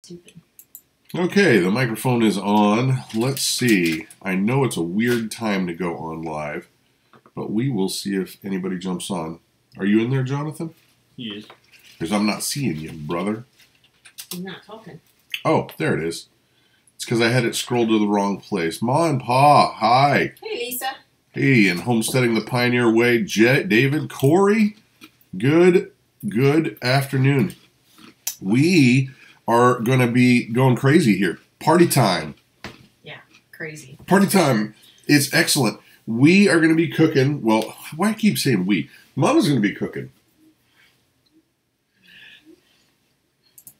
Stupid. Okay, the microphone is on. Let's see. I know it's a weird time to go on live, but we will see if anybody jumps on. Are you in there, Jonathan? Yes. Because I'm not seeing you, brother. He's not talking. Oh, there it is. It's because I had it scrolled to the wrong place. Ma and Pa, hi. Hey, Lisa. Hey, and Homesteading the Pioneer Way, David, Corey, good afternoon. We are going to be going crazy here. Party time. Yeah, crazy. Party time. It's excellent. We are going to be cooking. Well, why I keep saying we? Mama's going to be cooking.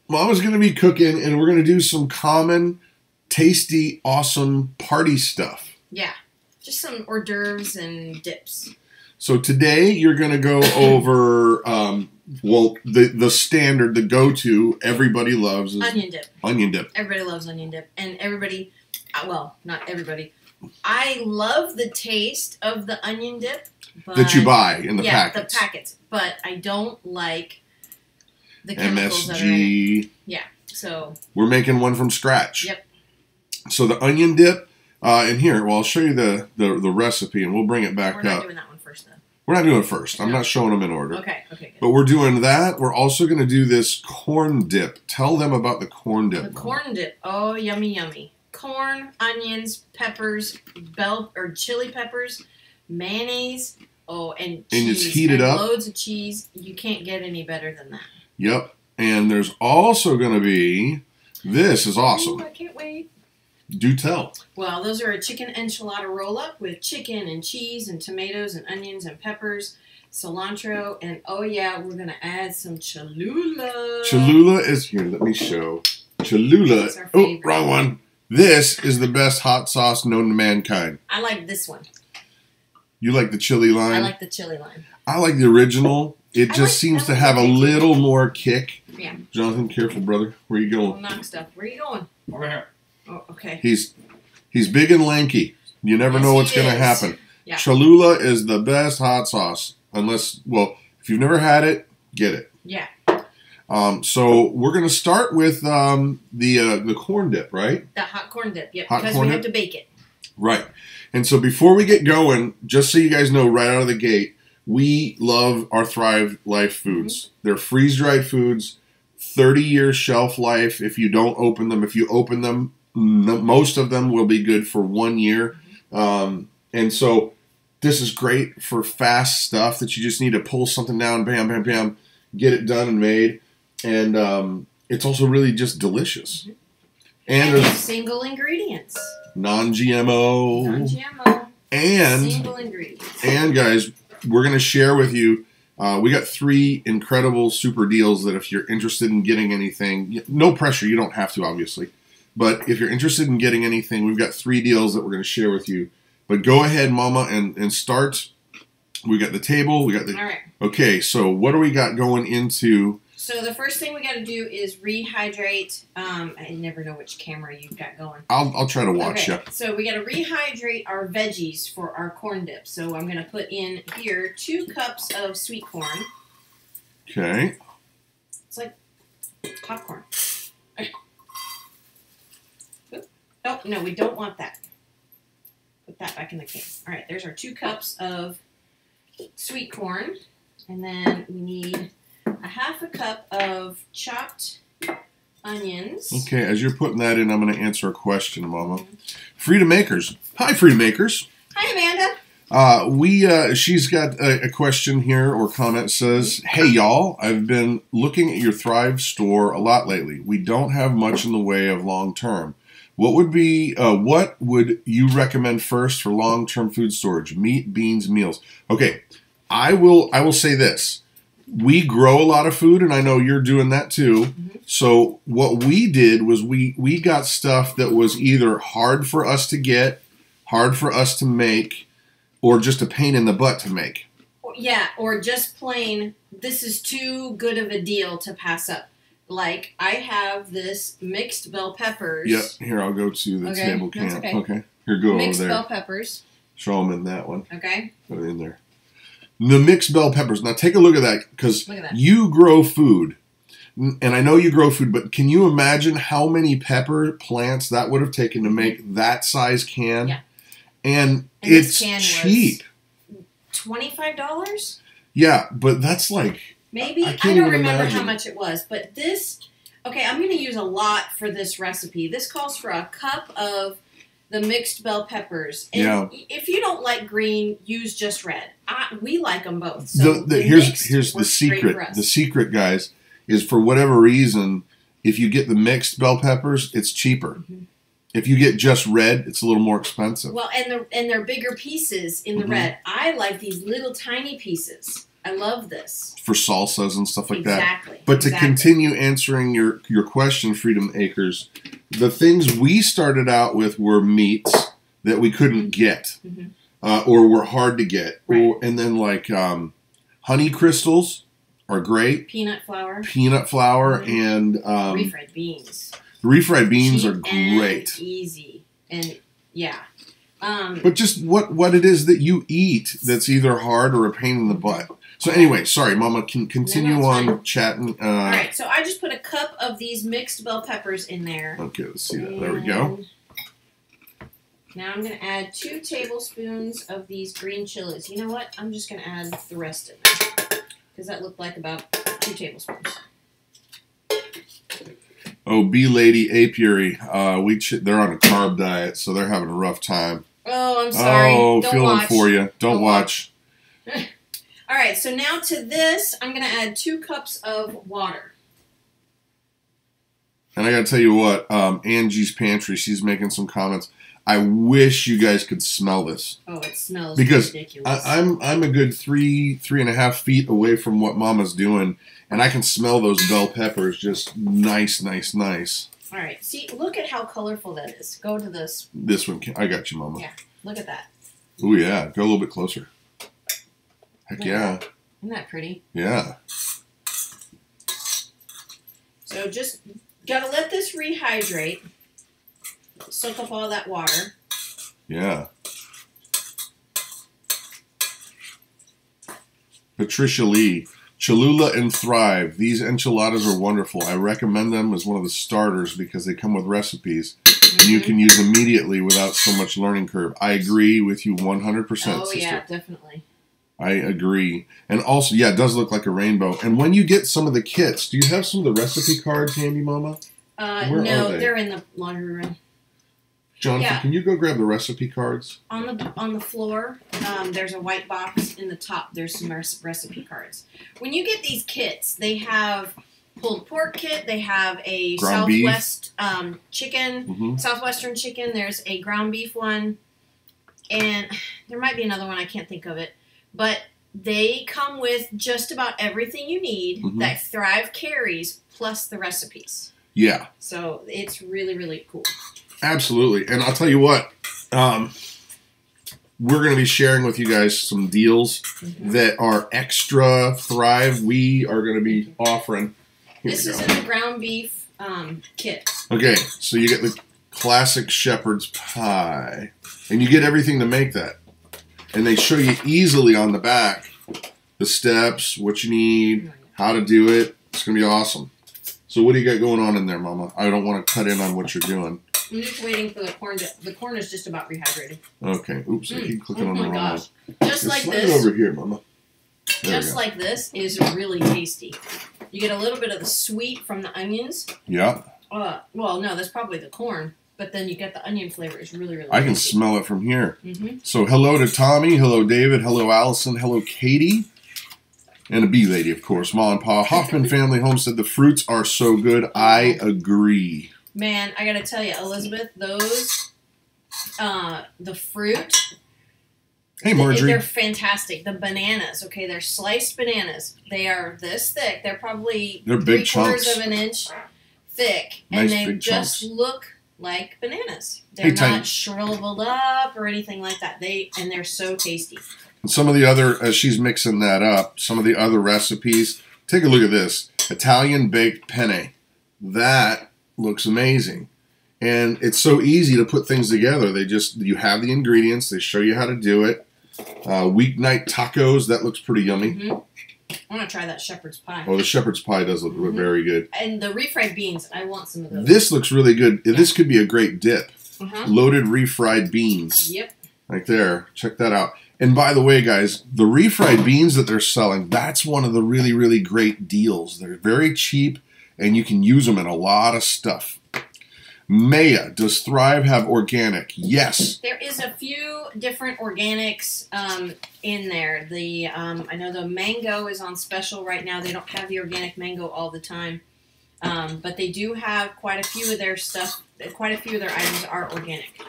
Mama's going to be cooking, and we're going to do some common, tasty, awesome party stuff. Yeah, just some hors d'oeuvres and dips. So today you're going to go over, well, the standard, the go-to everybody loves is onion dip. Onion dip. Everybody loves onion dip. And everybody, well, not everybody. I love the taste of the onion dip. But, that you buy in the packets. Yeah, the packets. But I don't like the chemicals that are in it. Yeah, so. We're making one from scratch. Yep. So the onion dip, and here, well, I'll show you the recipe, and we'll bring it back up. We're not doing that one first, though. We're not doing it first. I'm not showing them in order. Okay, good. But we're doing that. We're also going to do this corn dip. Tell them about the corn dip. The corn dip. Oh, yummy, yummy. Corn, onions, peppers, bell or chili peppers, mayonnaise, and cheese. And it's heated up. Loads of cheese. You can't get any better than that. Yep. And there's also going to be, this is awesome. Ooh, I can't wait. Do tell. Well, those are a chicken enchilada roll-up with chicken and cheese and tomatoes and onions and peppers, cilantro, and oh yeah, we're going to add some Cholula. Cholula is here. Let me show. Cholula. Oh, wrong one. This is the best hot sauce known to mankind. I like this one. You like the chili lime? I like the chili lime. I like the original. It just seems to have a little more kick. Yeah. Jonathan, careful, brother. Where you going? Knock stuff. Where are you going? Over here. Oh, okay. He's big and lanky. You never know what's going to happen. Yeah. Cholula is the best hot sauce. Unless, well, if you've never had it, get it. Yeah. So we're going to start with the corn dip, right? That hot corn dip, yep. Hot because corn we have dip? to bake it. Right. And so before we get going, just so you guys know right out of the gate, we love our Thrive Life foods. They're freeze-dried foods, 30-year shelf life if you don't open them. If you open them, most of them will be good for 1 year. And so this is great for fast stuff that you just need to pull something down, bam, bam, bam, get it done and made. And it's also really just delicious. And there's single ingredients. Non-GMO. Non-GMO. And single ingredients. And guys, we're going to share with you, we got 3 incredible super deals that if you're interested in getting anything, no pressure, you don't have to obviously, but if you're interested in getting anything, we've got 3 deals that we're going to share with you. But go ahead, Mama, and start. We got the table, we got the... All right. Okay, so what do we got going into... So the first thing we got to do is rehydrate. I never know which camera you've got going. I'll try to watch you. So we got to rehydrate our veggies for our corn dip. So I'm going to put in here 2 cups of sweet corn. Okay. It's like popcorn. Oh, no, we don't want that. Put that back in the can. All right, there's our 2 cups of sweet corn. And then we need a half a cup of chopped onions. Okay, as you're putting that in, I'm going to answer a question, Mama. Freedom Makers. Hi, Freedom Makers. Hi, Amanda. She's got a question here or comment. Says, hey, y'all, I've been looking at your Thrive store a lot lately. We don't have much in the way of long-term. What would you recommend first for long-term food storage? Meat, beans, meals. Okay, I will say this. We grow a lot of food, and I know you're doing that too. So what we did was we got stuff that was either hard for us to get, hard for us to make, or just a pain in the butt to make. Yeah, or just plain, this is too good of a deal to pass up. Like, I have this mixed bell peppers. Yep, here, I'll go to the table can. Okay, here, go mixed over there. Mixed bell peppers. Show them in that one. Okay. Put it in there. The mixed bell peppers. Now take a look at that, because you grow food. And I know you grow food, but can you imagine how many pepper plants that would have taken to make that size can? Yeah. And this it's can cheap. $25? Yeah, but that's like... Maybe. I can't don't even remember imagine how much it was. But this... Okay, I'm going to use a lot for this recipe. This calls for a cup of the mixed bell peppers. And if you don't like green, use just red. We like them both. So here's the secret. The secret, guys, is for whatever reason, if you get the mixed bell peppers, it's cheaper. Mm-hmm. If you get just red, it's a little more expensive. Well, and they're bigger pieces in the red. I like these little tiny pieces. I love this. For salsas and stuff like that. Exactly. But to continue answering your question, Freedom Acres, the things we started out with were meats that we couldn't get or were hard to get. Right. And then like honey crystals are great. Peanut flour. And... refried beans. Refried beans Cheap are great. And easy. And yeah. But just what it is that you eat that's either hard or a pain in the butt. So anyway, sorry, Mama, can continue on chatting. All right, so I just put a cup of these mixed bell peppers in there. Okay, let's see that. There we go. Now I'm going to add 2 tablespoons of these green chilies. You know what? I'm just going to add the rest in there because that looked like about 2 tablespoons. Oh, Bee Lady Apiary. They're on a carb diet, so they're having a rough time. Oh, I'm sorry. Oh, Don't feeling watch. for you. Don't watch. All right, so now to this, I'm going to add 2 cups of water. And I got to tell you what, Angie's Pantry, she's making some comments. I wish you guys could smell this. Oh, it smells ridiculous. Because I'm a good 3.5 feet away from what Mama's doing, and I can smell those bell peppers just nice. All right, see, look at how colorful that is. Go to this. This one, I got you, Mama. Yeah, look at that. Oh yeah, go a little bit closer. Heck yeah. Isn't that pretty? Yeah. So just gotta let this rehydrate. Soak up all that water. Yeah. Patricia Lee. Cholula and Thrive. These enchiladas are wonderful. I recommend them as one of the starters because they come with recipes. And you can use immediately without so much learning curve. I agree with you 100%, sister. Yeah, definitely. I agree. And also, yeah, it does look like a rainbow. And when you get some of the kits, do you have some of the recipe cards handy, Mama? No, they're in the laundry room. Jonathan, can you go grab the recipe cards? On the floor, there's a white box. In the top, there's some recipe cards. When you get these kits, they have pulled pork kit. They have a Southwestern chicken. There's a ground beef one. And there might be another one. I can't think of it. But they come with just about everything you need that Thrive carries, plus the recipes. Yeah. So it's really, really cool. Absolutely. And I'll tell you what, we're going to be sharing with you guys some deals that are extra Thrive. We are going to be offering. This is in the ground beef kit. Okay, so you get the classic shepherd's pie. And you get everything to make that. And they show you easily on the back the steps, what you need, how to do it. It's going to be awesome. So what do you got going on in there, Mama? I don't want to cut in on what you're doing. I'm just waiting for the corn. The corn is just about rehydrated. Okay. Oops, I keep clicking on the wrong one. Gosh. Just like this. Slide it over here, Mama. Just like this is really tasty. You get a little bit of the sweet from the onions. Yeah. Well, no, that's probably the corn. But then you get the onion flavor. It's really, really I can tasty. smell it from here. So hello to Tommy. Hello, David. Hello, Allison. Hello, Katie. And a bee lady, of course. Ma and Pa. Hoffman Family Homestead. The fruits are so good. I agree. Man, I got to tell you, Elizabeth, those, the fruit. Hey, Marjorie. They're fantastic. The bananas, okay, they're sliced bananas. They are this thick. They're probably big chunks. 3/4 of an inch thick. Nice, and they big just chunks. look like bananas. They're not shriveled up or anything like that. And they're so tasty. And some of the other, as she's mixing that up, some of the other recipes, take a look at this. Italian baked penne. That looks amazing. And it's so easy to put things together. You have the ingredients. They show you how to do it. Weeknight tacos. That looks pretty yummy. I want to try that shepherd's pie. Oh, the shepherd's pie does look very good. And the refried beans, I want some of those. This looks really good. Yeah. This could be a great dip. Loaded refried beans. Yep. Right there. Check that out. And by the way, guys, the refried beans that they're selling, that's one of the really, really great deals. They're very cheap, and you can use them in a lot of stuff. Maya, does Thrive have organic? Yes. There is a few different organics in there. The I know the mango is on special right now. They don't have the organic mango all the time, but they do have quite a few of their stuff. Quite a few of their items are organic.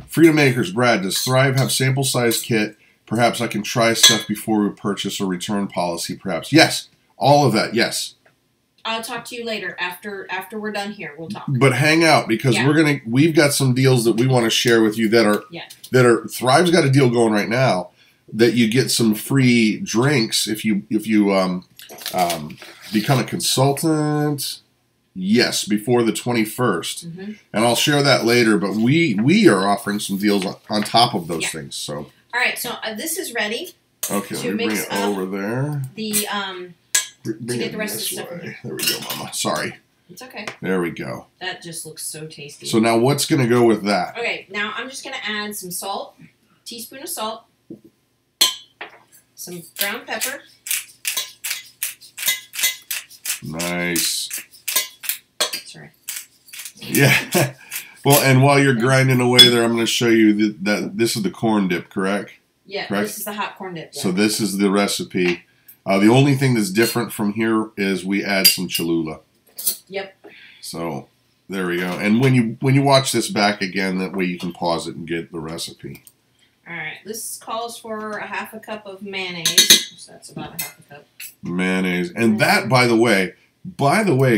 Freedom Makers, Brad, does Thrive have sample size kit? Perhaps I can try stuff before we purchase or return policy, perhaps. Yes. All of that, yes. I'll talk to you later after we're done here. We'll talk. But hang out because we've got some deals that we want to share with you that are Thrive's got a deal going right now that you get some free drinks if you become a consultant. Yes, before the 21st. And I'll share that later, but we are offering some deals on top of those things. So all right, so this is ready. Okay, let me bring it over there. The Bring to it get the rest this of the stuff. way. There we go, Mama. Sorry. It's okay. There we go. That just looks so tasty. So now what's going to go with that? Okay, now I'm just going to add some salt, teaspoon of salt, some ground pepper. Nice. Sorry. Yeah. Well, and while you're grinding away there, I'm going to show you that this is the corn dip, correct? Yeah, correct? This is the hot corn dip. Yeah. So this is the recipe. The only thing that's different from here is we add some Cholula. Yep. So there we go. And when you watch this back again, that way you can pause it and get the recipe. All right. This calls for a half a cup of mayonnaise. So that's about a half a cup. Mayonnaise. And that, by the way,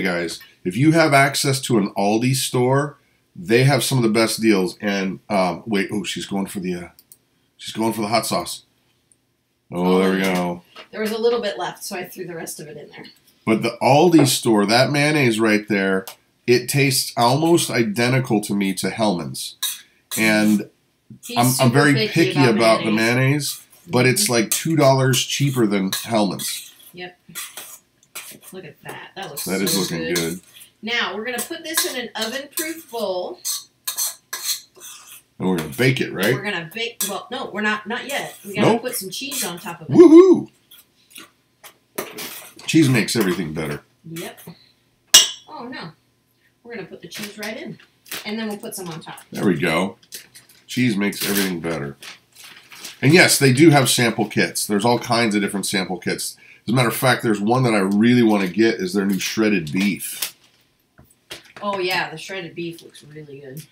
guys, if you have access to an Aldi store, they have some of the best deals. And wait, she's going for the hot sauce. Oh, there we go. There was a little bit left, so I threw the rest of it in there. But the Aldi store, that mayonnaise right there, it tastes almost identical to me to Hellmann's. And I'm very picky about the mayonnaise, but it's like $2 cheaper than Hellmann's. Yep. Look at that. That looks That is looking good. Now, we're going to put this in an oven-proof bowl. And we're going to bake it, right? We're going to bake. Well, no, we're not yet. We got to put some cheese on top of it. Woohoo! Cheese makes everything better. Yep. Oh, no. We're going to put the cheese right in. And then we'll put some on top. There we go. Cheese makes everything better. And yes, they do have sample kits. There's all kinds of different sample kits. As a matter of fact, there's one that I really want to get is their new shredded beef. Oh, yeah. The shredded beef looks really good.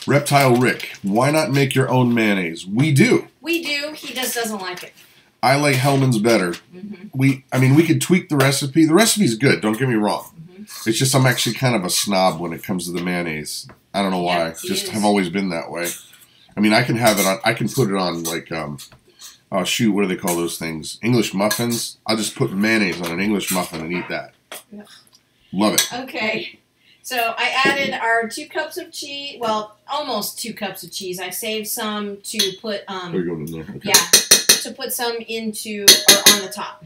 Reptile Rick, why not make your own mayonnaise? We do. We do. He just doesn't like it. I like Hellmann's better. We could tweak the recipe. The recipe's good, don't get me wrong. It's just I'm actually kind of a snob when it comes to the mayonnaise. I don't know why. Just have always been that way. I mean, I can have it on, I can put it on like, oh shoot, what do they call those things? English muffins. I'll just put mayonnaise on an English muffin and eat that. Ugh. Love it. Okay. So I added our 2 cups of cheese. Well, almost 2 cups of cheese. I saved some to put. We're going in there. Okay. Yeah, to put some into or on the top.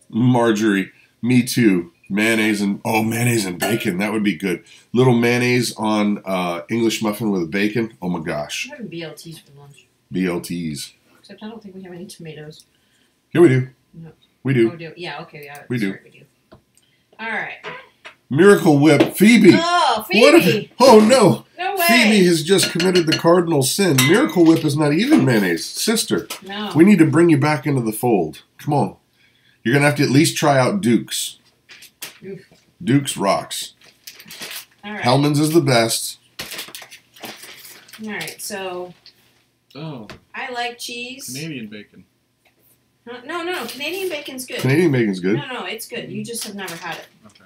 Marjorie, me too. Mayonnaise and bacon. That would be good. Little mayonnaise on English muffin with bacon. Oh my gosh. I'm having BLTs for lunch. BLTs. Except I don't think we have any tomatoes. Here we do. No. We do. Oh, do. Yeah, okay. Yeah, we do. Right, we do. All right. Miracle Whip. Phoebe. Oh, Phoebe. Oh, no. No way. Phoebe has just committed the cardinal sin. Miracle Whip is not even mayonnaise. Sister. No. We need to bring you back into the fold. Come on. You're going to have to at least try out Duke's. Oof. Duke's rocks. All right. Hellmann's is the best. All right, so. Oh. I like cheese. Canadian bacon. No. Canadian bacon's good. Canadian bacon's good. No, it's good. You just have never had it. Okay.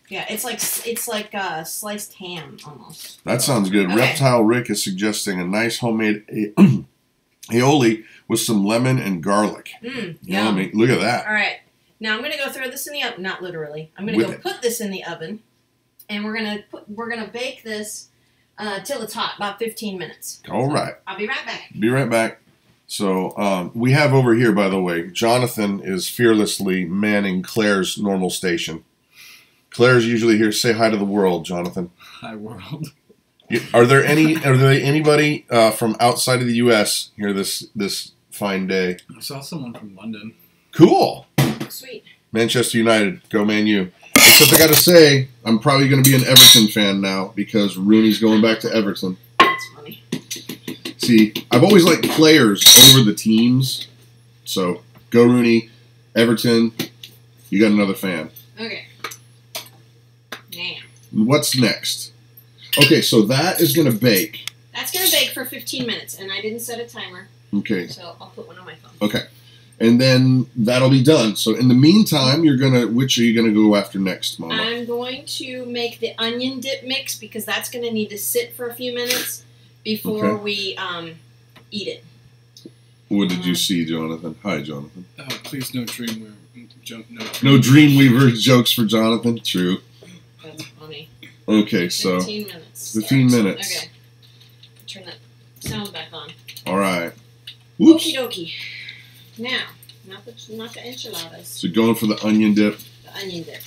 Yeah, it's like sliced ham almost. That sounds good. Okay. Reptile Rick is suggesting a nice homemade aioli with some lemon and garlic. Yummy. Look at that. All right. Now I'm going to go throw this in the oven. Not literally. I'm going to put this in the oven, and we're going to bake this till it's hot, about 15 minutes. All right. I'll be right back. Be right back. So we have over here, by the way, Jonathan is fearlessly manning Claire's normal station. Claire's usually here. Say hi to the world, Jonathan. Hi, world. Are there anybody from outside of the U.S. here this fine day? I saw someone from London. Cool. Sweet. Manchester United, go Man U. Except I got to say, I'm probably going to be an Everton fan now because Rooney's going back to Everton. That's funny. See, I've always liked players over the teams. So, go Rooney, Everton, you got another fan. Okay. Now. What's next? Okay, so that is going to bake. That's going to bake for 15 minutes, and I didn't set a timer. Okay. So I'll put one on my phone. Okay. And then that'll be done. So in the meantime, which are you going to go after next, Mama? I'm going to make the onion dip mix because that's going to need to sit for a few minutes before we eat it. What did you see, Jonathan? Hi, Jonathan. Please, no Dreamweaver. No Dreamweaver jokes for Jonathan? True. That's funny. Okay, so 15 minutes. 15 minutes. Okay. Turn that sound back on. All right. Whoops. Okie dokie. Now, not the enchiladas. So going for the onion dip. The onion dip.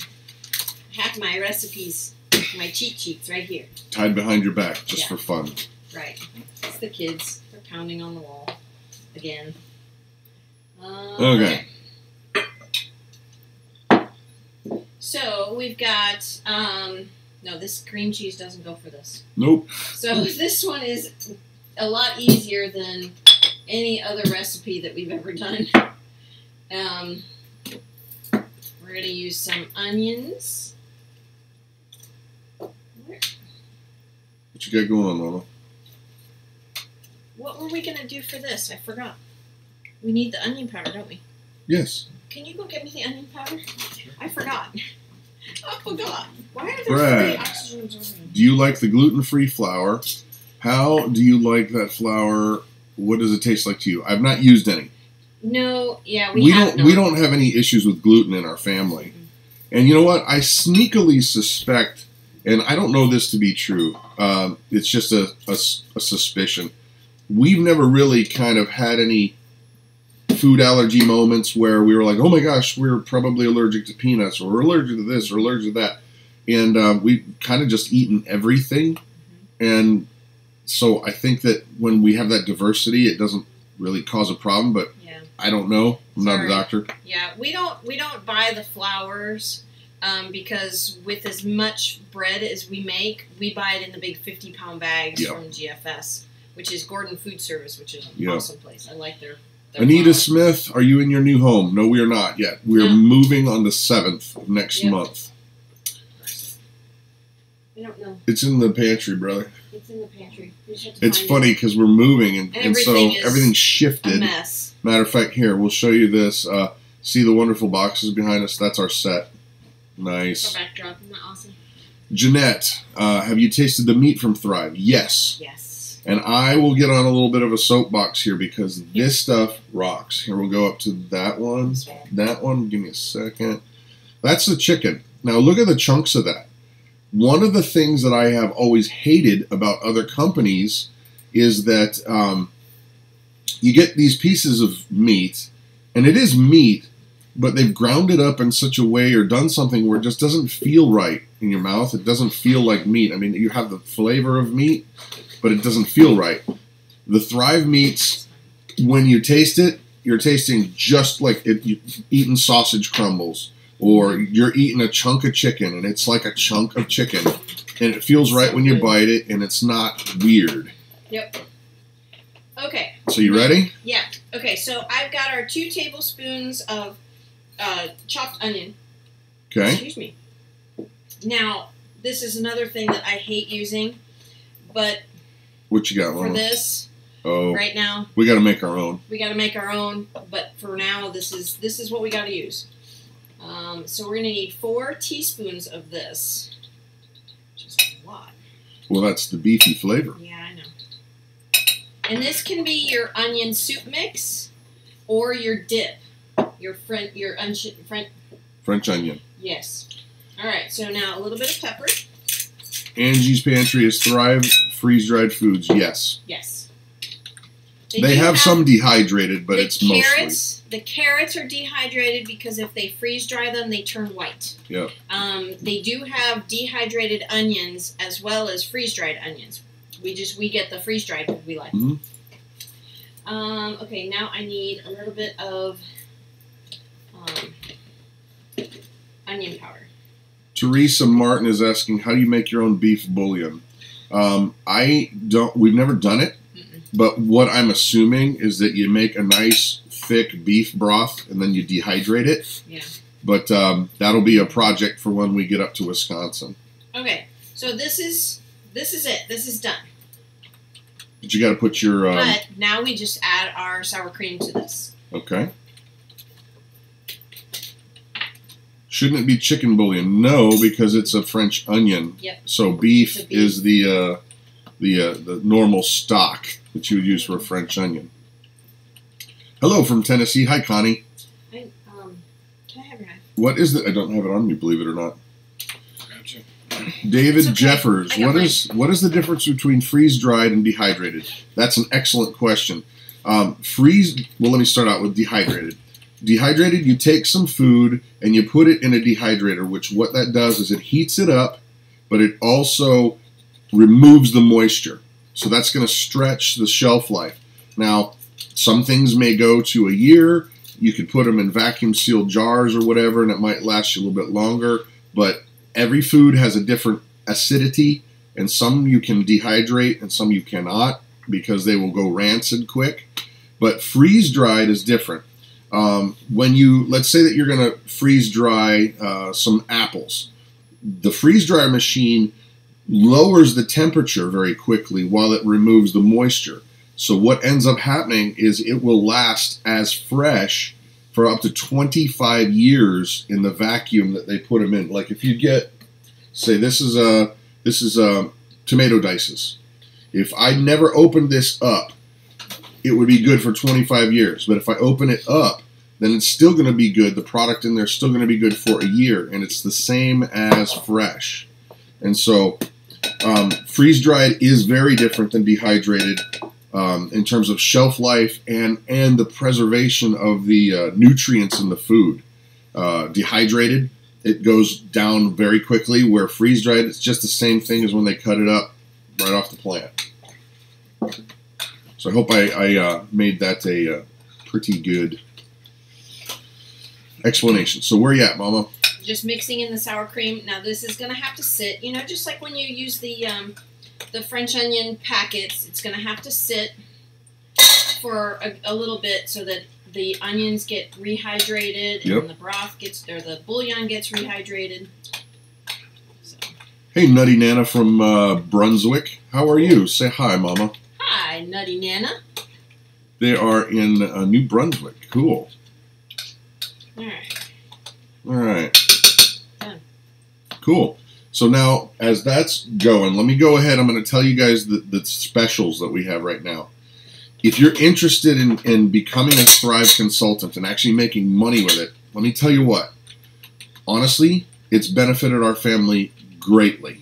I have my recipes, my cheat sheets right here. Tied behind your back, just for fun. Right. It's the kids. They're pounding on the wall again. Okay. So we've got. No, this cream cheese doesn't go for this. Nope. So this one is a lot easier than any other recipe that we've ever done. We're going to use some onions. What you got going on, Mama? What were we going to do for this? I forgot. We need the onion powder, don't we? Yes. Can you go get me the onion powder? I forgot. I forgot. Why are there Brad, oxygens over here? do you like the gluten-free flour? How do you like that flour? What does it taste like to you? I've not used any. No, yeah, we don't have any issues with gluten in our family. Mm-hmm. And you know what? I sneakily suspect, and I don't know this to be true. It's just a suspicion. We've never really kind of had any food allergy moments where we were like, oh my gosh, we're probably allergic to peanuts, or we're allergic to this, or allergic to that. And we've kind of just eaten everything. Mm-hmm. And so I think that when we have that diversity, it doesn't really cause a problem, but I don't know. I'm not a doctor. Yeah, we don't buy the flours because with as much bread as we make, we buy it in the big 50-pound bags from GFS, which is Gordon Food Service, which is an awesome place. I like their Anita flour. Smith, are you in your new home? No, we are not yet. We're moving on the 7th of next month. I don't know. It's in the pantry, brother. It's in the pantry. It's funny because we're moving, and so everything's shifted. A mess. Matter of fact, here, we'll show you this. See the wonderful boxes behind us? That's our set. Nice. Backdrop. Isn't that awesome? Jeanette, have you tasted the meat from Thrive? Yes. Yes. And I will get on a little bit of a soapbox here because this stuff rocks. Here, we'll go up to that one. That one, give me a second. That's the chicken. Now, look at the chunks of that. One of the things that I have always hated about other companies is that you get these pieces of meat, and it is meat, but they've ground it up in such a way or done something where it just doesn't feel right in your mouth. It doesn't feel like meat. I mean, you have the flavor of meat, but it doesn't feel right. The Thrive meats, when you taste it, you're tasting just like you've eaten sausage crumbles. Or you're eating a chunk of chicken, and it's like a chunk of chicken. And it feels right when you bite it, and it's not weird. Yep. Okay. So you ready? Yeah. Okay, so I've got our 2 tablespoons of chopped onion. Okay. Excuse me. Now, this is another thing that I hate using, but what you got, Mama? For this, right now, we got to make our own. We got to make our own, but for now, this is what we got to use. So we're going to need 4 teaspoons of this, which is a lot. Well, that's the beefy flavor. Yeah, I know. And this can be your onion soup mix or your dip, your French onion. Yes. All right, so now a little bit of pepper. Angie's Pantry is Thrive freeze-dried foods. Yes. Yes. They have some dehydrated, but it's mostly. The carrots are dehydrated because if they freeze dry them, they turn white. Yep. They do have dehydrated onions as well as freeze dried onions. We get the freeze dried because we like them. Okay, now I need a little bit of onion powder. Teresa Martin is asking, how do you make your own beef bouillon? We've never done it, but what I'm assuming is that you make a nice thick beef broth and then you dehydrate it. Yeah. But that'll be a project for when we get up to Wisconsin. Okay, so this is it. This is done. But you got to put your... but now we just add our sour cream to this. Okay. Shouldn't it be chicken bouillon? No, because it's a French onion. Yep. So beef is the normal stock that you would use for a French onion. Hello from Tennessee. Hi, Connie. Can I have your knife? What is it? I don't have it on me, believe it or not. Gotcha. David Jeffers. What is the difference between freeze dried and dehydrated? That's an excellent question. Well, let me start out with dehydrated. Dehydrated, you take some food and you put it in a dehydrator, which what that does is it heats it up, but it also removes the moisture. So that's going to stretch the shelf life. Now, some things may go to a year. You could put them in vacuum sealed jars or whatever, and it might last you a little bit longer. But every food has a different acidity, and some you can dehydrate and some you cannot because they will go rancid quick. But freeze dried is different. Let's say that you're going to freeze dry some apples. The freeze dryer machine lowers the temperature very quickly while it removes the moisture. So what ends up happening is it will last as fresh for up to 25 years in the vacuum that they put them in. Like if you get, say this is tomato dices. If I never opened this up, it would be good for 25 years. But if I open it up, then it's still going to be good. The product in there is still going to be good for a year, and it's the same as fresh. And so freeze-dried is very different than dehydrated in terms of shelf life and the preservation of the nutrients in the food. Dehydrated, it goes down very quickly, where freeze-dried, it's just the same thing as when they cut it up right off the plant. So I hope I made that a pretty good explanation. So where are you at, Mama? Just mixing in the sour cream. Now this is going to have to sit, just like when you use the French onion packets, it's going to have to sit for a little bit so that the onions get rehydrated and the broth the bouillon gets rehydrated. So. Hey, Nutty Nana from Brunswick. How are you? Say hi, Mama. Hi, Nutty Nana. They are in New Brunswick. Cool. All right. All right. Done. Cool. So now, as that's going, let me go ahead. I'm going to tell you guys the specials that we have right now. If you're interested in becoming a Thrive consultant and actually making money with it, let me tell you what. Honestly, it's benefited our family greatly.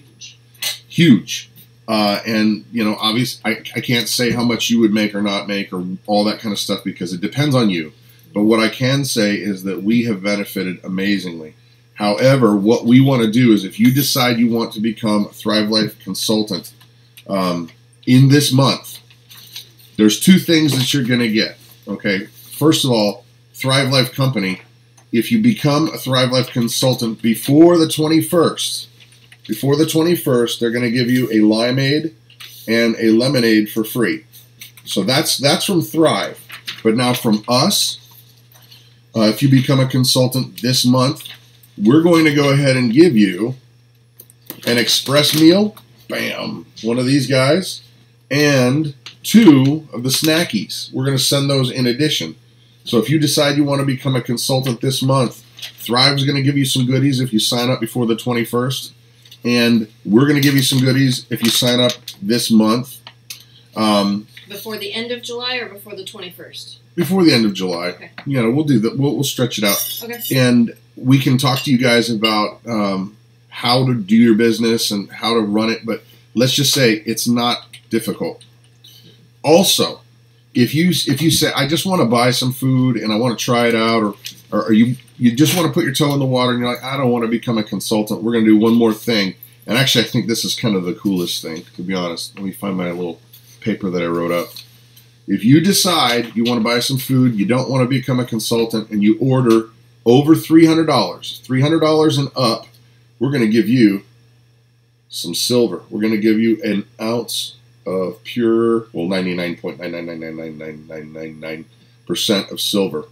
Huge. And, obviously, I can't say how much you would make or not make or all that kind of stuff because it depends on you. But what I can say is that we have benefited amazingly. However, what we want to do is if you decide you want to become a Thrive Life consultant in this month, there's two things that you're going to get. Okay. First of all, Thrive Life Company, if you become a Thrive Life consultant before the 21st, they're going to give you a limeade and a lemonade for free. So that's from Thrive. But now from us, if you become a consultant this month, we're going to go ahead and give you an express meal, bam, one of these guys, and 2 of the snackies. We're going to send those in addition. So if you decide you want to become a consultant this month, Thrive's going to give you some goodies if you sign up before the 21st, and we're going to give you some goodies if you sign up this month. Before the end of July or before the 21st? Before the end of July. Okay. We'll do that. We'll stretch it out. Okay. And we can talk to you guys about how to do your business and how to run it, but let's just say it's not difficult. Also, if you say, I just want to buy some food and I want to try it out, or you just want to put your toe in the water and you're like, I don't want to become a consultant. We're going to do one more thing. And actually, I think this is kind of the coolest thing, to be honest. Let me find my little paper that I wrote up. If you decide you want to buy some food, you don't want to become a consultant, and you order over $300, $300 and up, we're going to give you some silver. We're going to give you an ounce of pure, well, 99.9999999% of silver.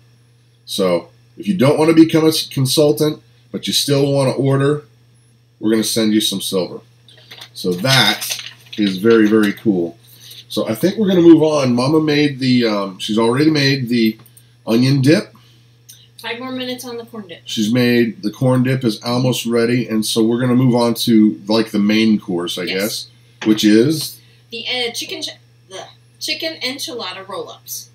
So if you don't want to become a consultant, but you still want to order, we're going to send you some silver. So that is very, very cool. So I think we're going to move on. Mama made the, she's already made the onion dip. 5 more minutes on the corn dip. She's made, the corn dip is almost ready. And so we're going to move on to like the main course, I guess, which is? The chicken enchilada roll-ups.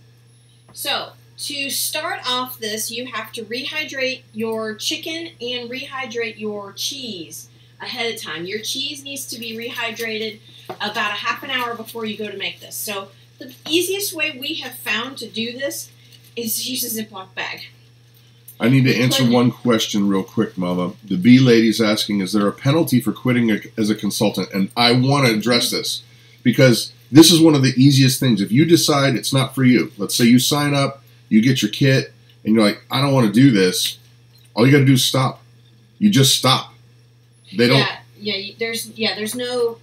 So to start off this, you have to rehydrate your chicken and rehydrate your cheese ahead of time. Your cheese needs to be rehydrated about a half an hour before you go to make this. So the easiest way we have found to do this is to use a Ziploc bag. I need to answer one question real quick, Mama. The bee lady's asking, is there a penalty for quitting as a consultant? And I want to address this because this is one of the easiest things. If you decide it's not for you, let's say you sign up, you get your kit, and you're like, I don't want to do this, all you got to do is stop. You just stop. They don't. There's no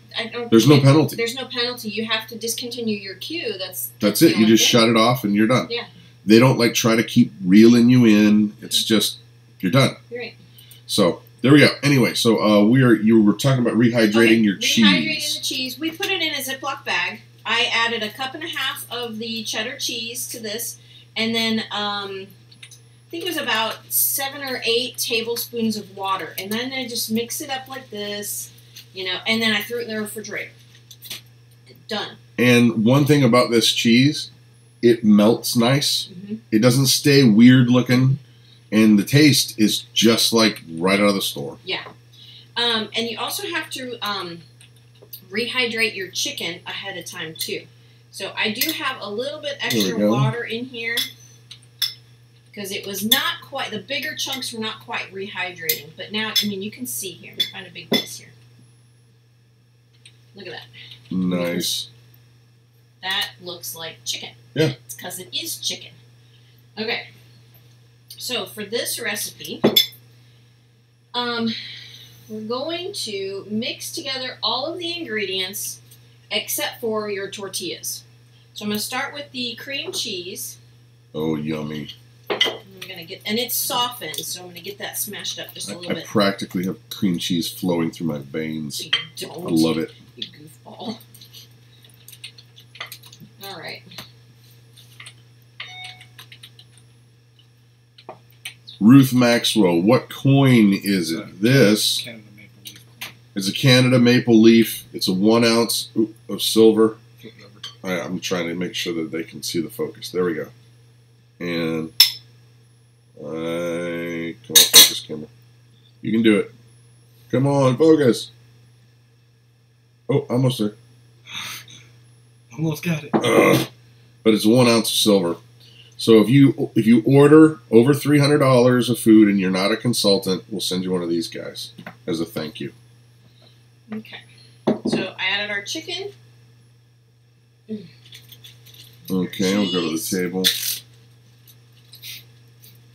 penalty. There's no penalty. You have to discontinue your queue. That's it. You just shut it off and you're done. Yeah. They don't like try to keep reeling you in. It's just you're done. You're right. So there we go. Anyway, so you were talking about rehydrating your cheese. Rehydrating the cheese. We put it in a Ziploc bag. I added 1.5 cups of the cheddar cheese to this, and then I think it was about 7 or 8 tablespoons of water, and then I just mix it up like this, and then I threw it in the refrigerator. Done. And one thing about this cheese, it melts nice. Mm-hmm. It doesn't stay weird looking, and the taste is just like right out of the store. Yeah. And you also have to rehydrate your chicken ahead of time too. So I do have a little bit extra water in here because it was not quite, the bigger chunks were not quite rehydrating. But now, you can see here. Let me find a big piece here. Look at that. Nice. That looks like chicken. Yeah. It's because it is chicken. Okay. So for this recipe, we're going to mix together all of the ingredients except for your tortillas. So I'm going to start with the cream cheese. Oh, yummy. And it's softened, so I'm going to get that smashed up just a little bit. I practically have cream cheese flowing through my veins. You don't. I love it. You goofball. All right. Ruth Maxwell, what coin is it? This is a Canada maple leaf. It's a 1 ounce of silver. I'm trying to make sure that they can see the focus. There we go. And come on, focus camera. You can do it. Come on, focus. Oh, almost there. Almost got it. But it's 1 ounce of silver. So if you order over $300 of food and you're not a consultant, we'll send you one of these guys as a thank you. Okay. So I added our chicken. Okay, we'll go to the table.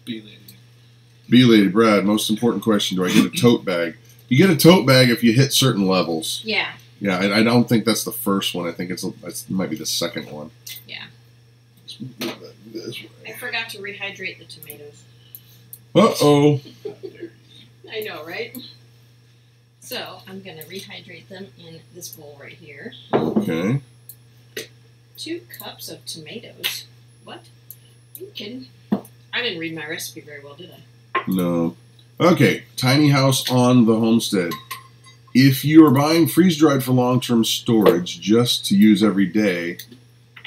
Bee lady, Brad, most important question, do I get a tote bag? You get a tote bag if you hit certain levels. Yeah. Yeah, I don't think that's the first one. I think it might be the second one. Yeah. Let's move that this way. I forgot to rehydrate the tomatoes. Uh-oh. I know, right? So I'm going to rehydrate them in this bowl right here. Okay. 2 cups of tomatoes. What? Are you kidding? I didn't read my recipe very well, did I? No. Okay, tiny house on the homestead. If you are buying freeze-dried for long-term storage just to use every day,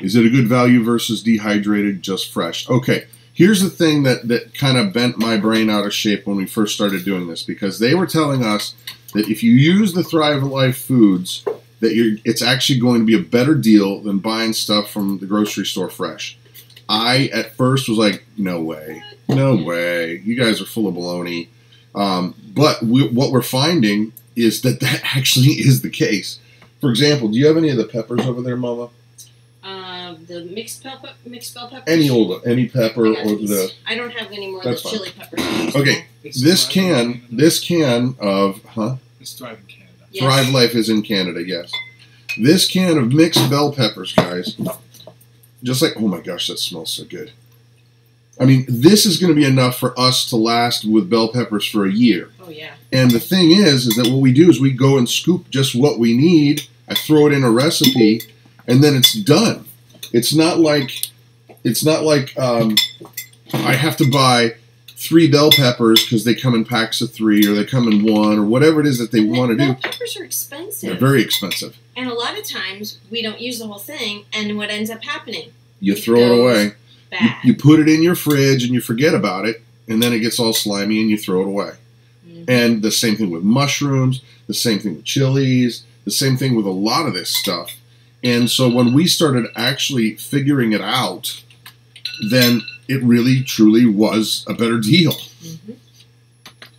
is it a good value versus dehydrated, just fresh? Okay, here's the thing that kind of bent my brain out of shape when we first started doing this, because they were telling us that if you use the Thrive Life foods, that it's actually going to be a better deal than buying stuff from the grocery store fresh. I, at first, was like, no way. No way. You guys are full of baloney. But what we're finding is that actually is the case. For example, do you have any of the peppers over there, Mama? The mixed bell peppers? Any pepper or the... I don't have any more of the chili peppers. Okay, this can of... Huh? It's Thrive in Canada. Yes. Thrive Life is in Canada, yes. This can of mixed bell peppers, guys, just like... Oh my gosh, that smells so good. I mean, this is going to be enough for us to last with bell peppers for a year. Oh, yeah. And the thing is that what we do is we go and scoop just what we need. I throw it in a recipe, and then it's done. It's not like I have to buy 3 bell peppers because they come in packs of 3 or they come in 1 or whatever it is that they want to do. Bell peppers are expensive. They're very expensive. And a lot of times we don't use the whole thing, and what ends up happening? You throw it away. Bad. You put it in your fridge and you forget about it, and then it gets all slimy and you throw it away. Mm-hmm. And the same thing with mushrooms, the same thing with chilies, the same thing with a lot of this stuff. And so when we started actually figuring it out, then it really, truly was a better deal. Mm-hmm.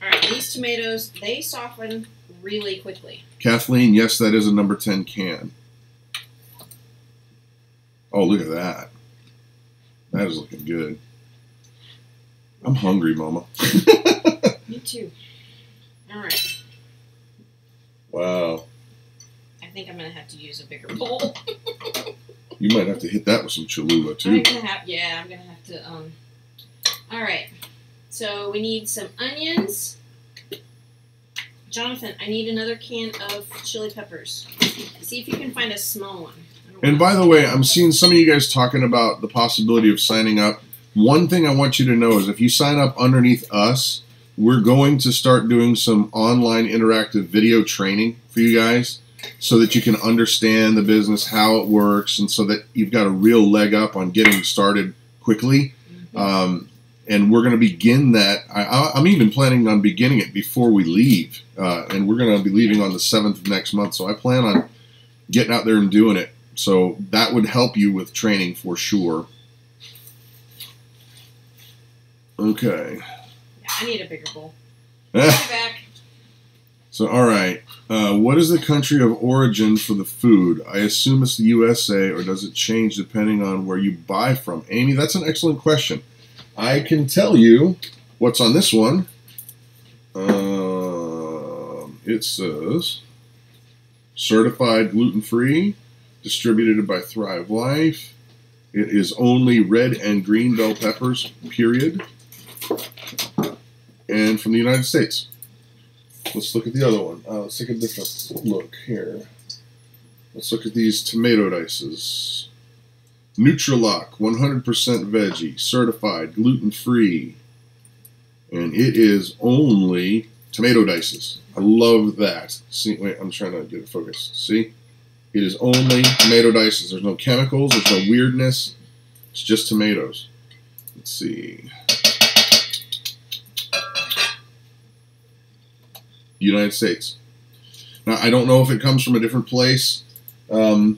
All right, these tomatoes, they soften really quickly. Kathleen, yes, that is a number 10 can. Oh, look at that. That is looking good. I'm hungry, Mama. Me too. All right. Wow. I think I'm going to have to use a bigger bowl. You might have to hit that with some Cholula, too. I'm going to have to, all right. So we need some onions. Jonathan, I need another can of chili peppers. See if you can find a small one. And by the way, I'm seeing some of you guys talking about the possibility of signing up. One thing I want you to know is if you sign up underneath us, we're going to start doing some online interactive video training for you guys so that you can understand the business, how it works, and so that you've got a real leg up on getting started quickly. Mm-hmm. And we're going to begin that. I'm even planning on beginning it before we leave. And we're going to be leaving on the 7th of next month. So I plan on getting out there and doing it. So that would help you with training for sure. Okay. Yeah, I need a bigger bowl. Back. So, all right. What is the country of origin for the food? I assume it's the USA, or does it change depending on where you buy from? Amy, that's an excellent question. I can tell you what's on this one. It says certified gluten-free, distributed by Thrive Life. It is only red and green bell peppers, period. And from the United States. Let's look at the other one. Let's take a different look here. Let's look at these tomato dices. Nutrilock, 100% veggie, certified, gluten-free. And it is only tomato dices. I love that. See, wait, I'm trying to get it focused. See? It is only tomato dices. There's no chemicals. There's no weirdness. It's just tomatoes. Let's see. United States. Now, I don't know if it comes from a different place. Oh,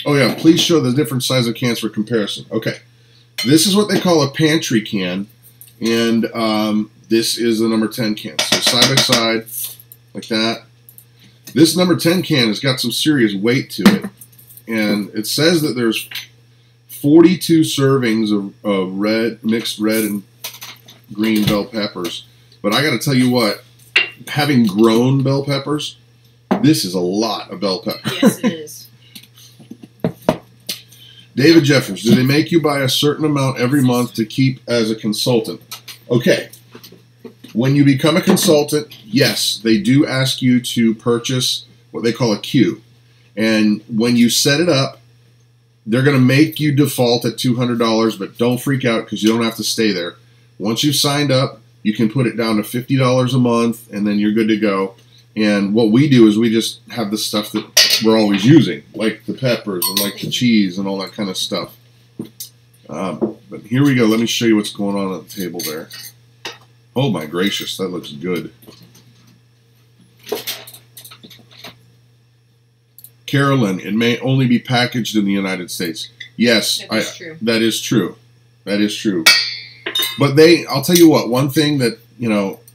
yeah. Please show the different size of cans for comparison. Okay. This is what they call a pantry can. And this is the number 10 can. So side by side, like that. This number 10 can has got some serious weight to it. And it says that there's 42 servings of mixed red and green bell peppers. But I got to tell you what, having grown bell peppers, this is a lot of bell peppers. Yes, it is. David Jeffers, do they make you buy a certain amount every month to keep as a consultant? Okay. When you become a consultant, yes, they do ask you to purchase what they call a queue. And when you set it up, they're going to make you default at $200, but don't freak out because you don't have to stay there. Once you've signed up, you can put it down to $50 a month, and then you're good to go. And what we do is we just have the stuff that we're always using, like the peppers and like the cheese and all that kind of stuff. But here we go. Let me show you what's going on at the table there. Oh my gracious, that looks good. Carolyn, it may only be packaged in the United States. Yes, That is true. That is true. That is true. But I'll tell you what, one thing that,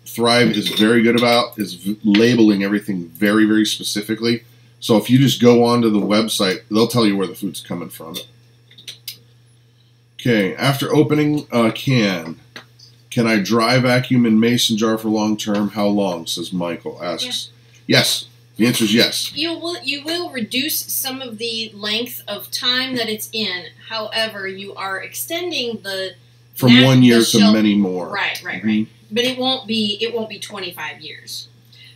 Thrive is very good about is labeling everything very, very specifically. So if you just go onto the website, they'll tell you where the food's coming from. Okay, after opening a can I dry vacuum in mason jar for long term? How long? Says Michael, asks. Yeah. Yes. The answer is yes. You will reduce some of the length of time that it's in. However, you are extending from 1 year to many more. Right. But it won't be 25 years.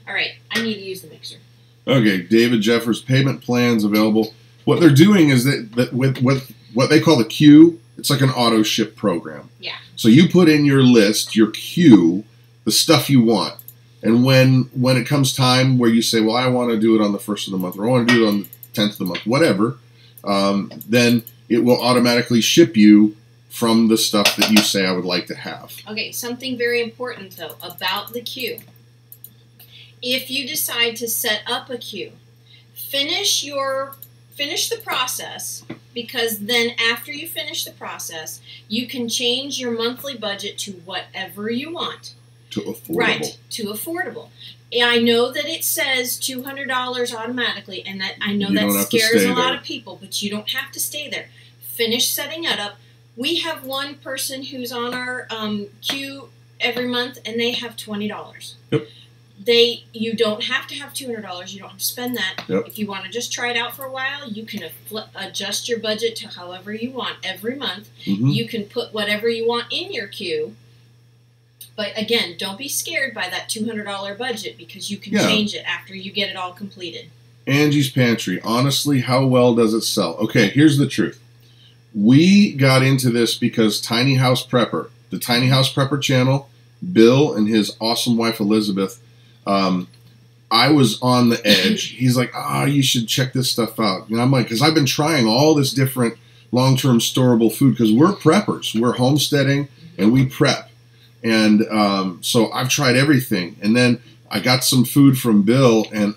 All right, I need to use the mixer. Okay, David Jeffers, payment plans available. What they're doing is that with what they call the queue, it's like an auto ship program. Yeah. So you put in your list, your queue, the stuff you want. And when it comes time where you say, well, I want to do it on the 1st of the month, or I want to do it on the 10th of the month, whatever, then it will automatically ship you from the stuff that you say I would like to have. Okay, something very important, though, about the queue. If you decide to set up a queue, finish the process, because then after you finish the process, you can change your monthly budget to whatever you want. To affordable. Right, to affordable. I know that it says $200 automatically, and that I know that scares a lot of people, but you don't have to stay there. Finish setting it up. We have one person who's on our queue every month, and they have $20. Yep. You don't have to have $200. You don't have to spend that. Yep. If you want to just try it out for a while, you can adjust your budget to however you want every month. Mm-hmm. You can put whatever you want in your queue. But again, don't be scared by that $200 budget, because you can change it after you get it all completed. Angie's Pantry. Honestly, how well does it sell? Okay, here's the truth. We got into this because Tiny House Prepper, the Tiny House Prepper channel, Bill and his awesome wife Elizabeth, I was on the edge. He's like, you should check this stuff out. And I'm like, because I've been trying all this different long-term storable food, because we're preppers. We're homesteading, and we prep. And so I've tried everything. And then I got some food from Bill, and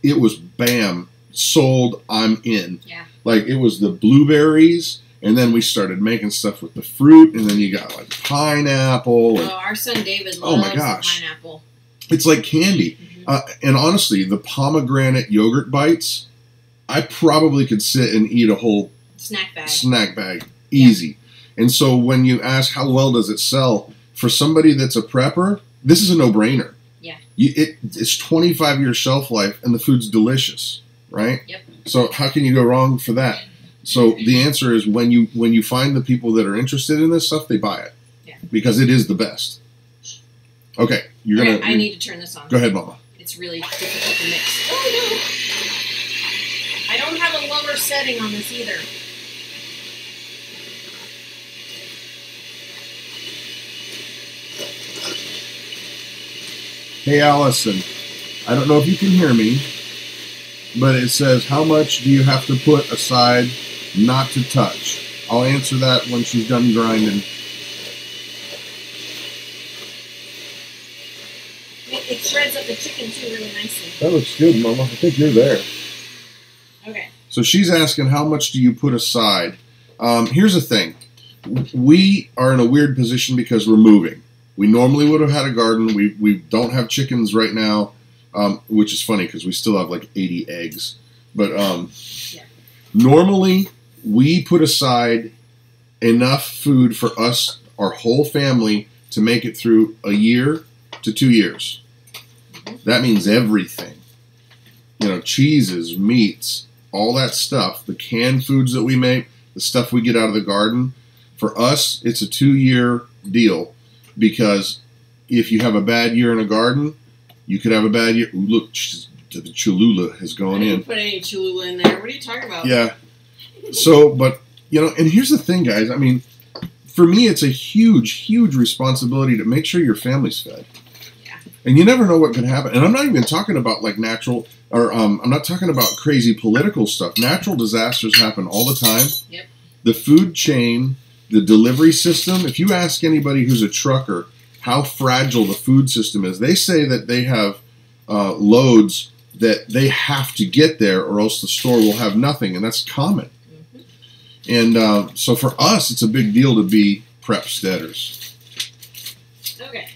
it was bam, sold, I'm in. Yeah. Like, it was the blueberries, and then we started making stuff with the fruit, and then you got like pineapple. And, our son David loves the pineapple. It's like candy. Mm-hmm. And honestly, the pomegranate yogurt bites, I probably could sit and eat a whole snack bag easy. Yeah. And so when you ask how well does it sell, for somebody that's a prepper, this is a no-brainer. Yeah. It's 25-year shelf life, and the food's delicious, right? Yep. So how can you go wrong for that? So the answer is when you find the people that are interested in this stuff, they buy it. Yeah. Because it is the best. Okay, I need to turn this on. Go ahead, Mama. It's really difficult to mix. Oh no! I don't have a lower setting on this either. Hey, Allison, I don't know if you can hear me, but it says, how much do you have to put aside not to touch? I'll answer that when she's done grinding. It shreds up the chicken too really nicely. That looks good, Mama. I think you're there. Okay. So she's asking, how much do you put aside? Here's the thing. We are in a weird position because we're moving. We normally would have had a garden. We don't have chickens right now, which is funny because we still have like 80 eggs. But normally we put aside enough food for us, our whole family, to make it through a year to 2 years. That means everything. Cheeses, meats, all that stuff, the canned foods that we make, the stuff we get out of the garden. For us, it's a 2-year deal, because if you have a bad year in a garden, you could have a bad year. Ooh, look, the Cholula has gone in. I didn't put any Cholula in there. What are you talking about? Yeah. So, but, and here's the thing, guys. I mean, for me, it's a huge, huge responsibility to make sure your family's fed. Yeah. And you never know what could happen. And I'm not even talking about like natural, or I'm not talking about crazy political stuff. Natural disasters happen all the time. Yep. The food chain, the delivery system, if you ask anybody who's a trucker how fragile the food system is, they say that they have loads that they have to get there or else the store will have nothing, and that's common. Mm-hmm. And so for us, it's a big deal to be prep steaders. Okay.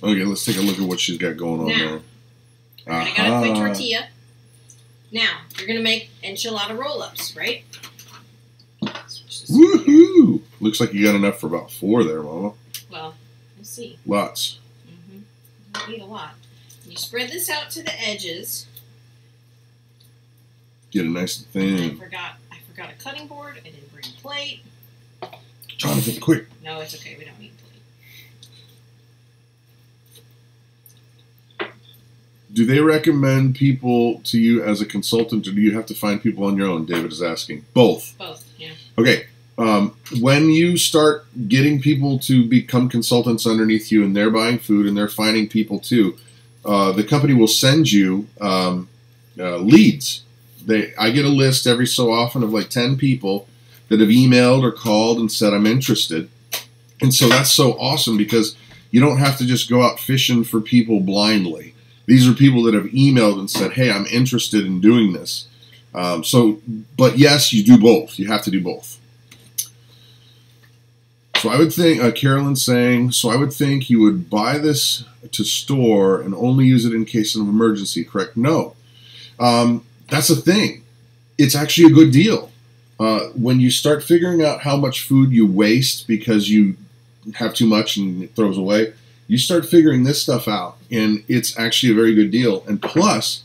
Okay, let's take a look at what she's got going on Now, there. I got a quick tortilla. Now, you're going to make enchilada roll-ups, right? Woohoo! Looks like you got enough for about 4 there, Mama. Well, let's see. Lots. Mm-hmm. You need a lot. You spread this out to the edges. Get it nice and I thin. forgot a cutting board. I didn't bring a plate. Jonathan, quick. No, it's okay. We don't need a plate. Do they recommend people to you as a consultant, or do you have to find people on your own? David is asking. Both. Both, yeah. Okay. When you start getting people to become consultants underneath you and they're buying food and they're finding people too, the company will send you leads. I get a list every so often of like 10 people that have emailed or called and said, I'm interested. And so that's so awesome because you don't have to just go out fishing for people blindly. These are people that have emailed and said, hey, I'm interested in doing this. But yes, you do both. You have to do both. So I would think, Carolyn's saying, so I would think you would buy this to store and only use it in case of emergency, correct? No. That's the thing. It's actually a good deal. When you start figuring out how much food you waste because you have too much and it throws away, you start figuring this stuff out, and it's actually a very good deal. And plus,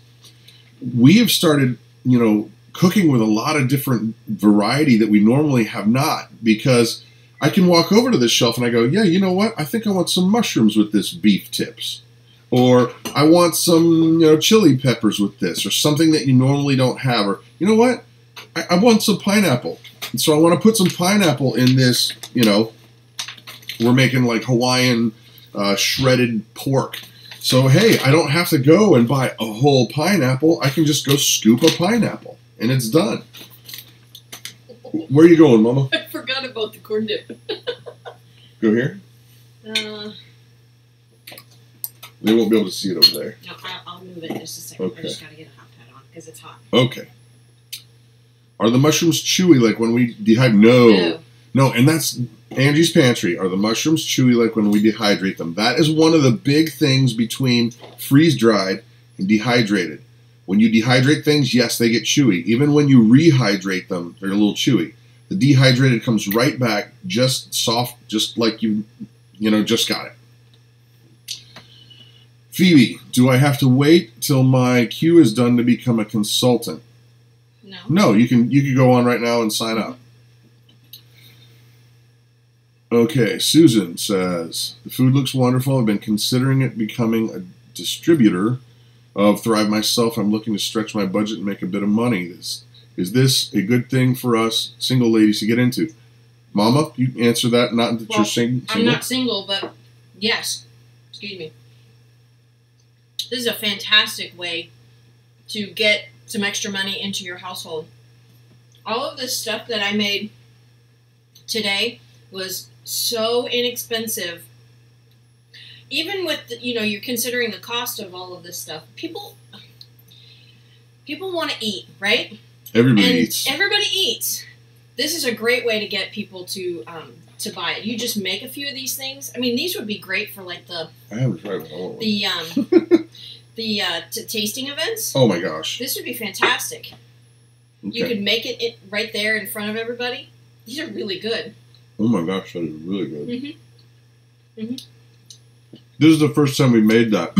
we have started, cooking with a lot of different variety that we normally have not, because I can walk over to this shelf and I go, yeah, you know what? I think I want some mushrooms with this beef tips. Or I want some, chili peppers with this, or something that you normally don't have. Or, you know what? I want some pineapple. And so I want to put some pineapple in this, we're making like Hawaiian shredded pork. So, hey, I don't have to go and buy a whole pineapple. I can just go scoop a pineapple, and it's done. Where are you going, Mama? I forgot about the corn dip. Go here? They won't be able to see it over there. No, I'll move it in just a second. Okay. I just got to get a hot pad on because it's hot. Okay. Are the mushrooms chewy like when we dehydrate? No, and that's Angie's Pantry. Are the mushrooms chewy like when we dehydrate them? That is one of the big things between freeze-dried and dehydrated. When you dehydrate things, yes, they get chewy. Even when you rehydrate them, they're a little chewy. The dehydrated comes right back, just soft, just like you just got it. Phoebe, do I have to wait till my queue is done to become a consultant? No. No, you can go on right now and sign up. Okay, Susan says, the food looks wonderful. I've been considering it becoming a distributor of Thrive myself. I'm looking to stretch my budget and make a bit of money. Is this a good thing for us single ladies to get into? Mama, you answer that. Not that you're single. I'm not single, but yes. Excuse me. This is a fantastic way to get some extra money into your household. All of this stuff that I made today was so inexpensive. Even with, you're considering the cost of all of this stuff. People want to eat, right? Everybody eats. Everybody eats. This is a great way to get people to buy it. You just make a few of these things. I mean, these would be great for like I haven't tried all of them. the tasting events. Oh my gosh. This would be fantastic. Okay. You could make it right there in front of everybody. These are really good. Oh my gosh, that is really good. Mm-hmm. Mm-hmm. This is the first time we made that.